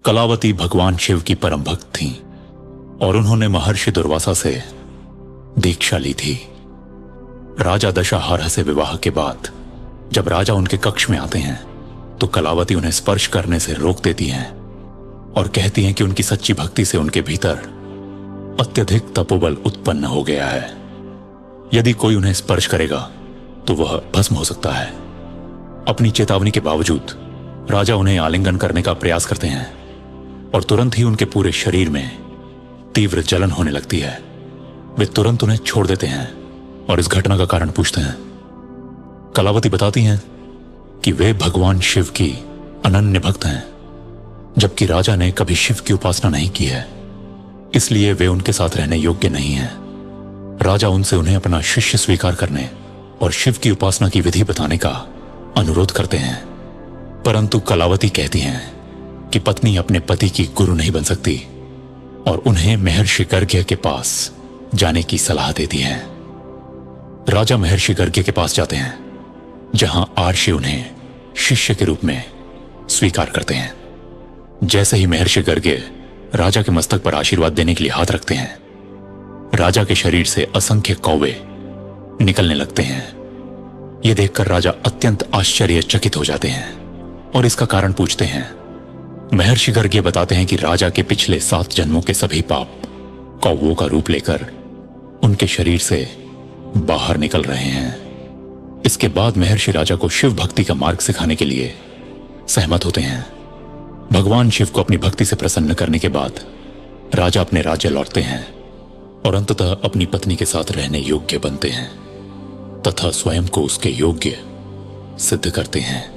कलावती भगवान शिव की परम भक्त थीं और उन्होंने महर्षि दुर्वासा से दीक्षा ली थी। राजा दशाहारा से विवाह के बाद जब राजा उनके कक्ष में आते हैं तो कलावती उन्हें स्पर्श करने से रोक देती हैं और कहती हैं कि उनकी सच्ची भक्ति से उनके भीतर अत्यधिक तपोबल उत्पन्न हो गया है। यदि कोई उन्हें स्पर्श करेगा तो वह भस्म हो सकता है। अपनी चेतावनी के बावजूद राजा उन्हें आलिंगन करने का प्रयास करते हैं और तुरंत ही उनके पूरे शरीर में तीव्र जलन होने लगती है। वे तुरंत उन्हें छोड़ देते हैं और इस घटना का कारण पूछते हैं। कलावती बताती हैं कि वे भगवान शिव की अनन्य भक्त हैं, जबकि राजा ने कभी शिव की उपासना नहीं की है, इसलिए वे उनके साथ रहने योग्य नहीं हैं। राजा उनसे उन्हें अपना शिष्य स्वीकार करने और शिव की उपासना की विधि बताने का अनुरोध करते हैं, परंतु कलावती कहती हैं कि पत्नी अपने पति की गुरु नहीं बन सकती और उन्हें महर्षि गर्ग्य के पास जाने की सलाह देती हैं। राजा महर्षि गर्ग्य के पास जाते हैं, जहां आर्षि उन्हें शिष्य के रूप में स्वीकार करते हैं। जैसे ही महर्षि गर्ग्य राजा के मस्तक पर आशीर्वाद देने के लिए हाथ रखते हैं, राजा के शरीर से असंख्य कौवे निकलने लगते हैं। यह देखकर राजा अत्यंत आश्चर्यचकित हो जाते हैं और इसका कारण पूछते हैं। महर्षि गर्ग्य बताते हैं कि राजा के पिछले 7 जन्मों के सभी पाप कौवों का रूप लेकर उनके शरीर से बाहर निकल रहे हैं। इसके बाद महर्षि राजा को शिव भक्ति का मार्ग सिखाने के लिए सहमत होते हैं। भगवान शिव को अपनी भक्ति से प्रसन्न करने के बाद राजा अपने राज्य लौटते हैं और अंततः अपनी पत्नी के साथ रहने योग्य बनते हैं तथा स्वयं को उसके योग्य सिद्ध करते हैं।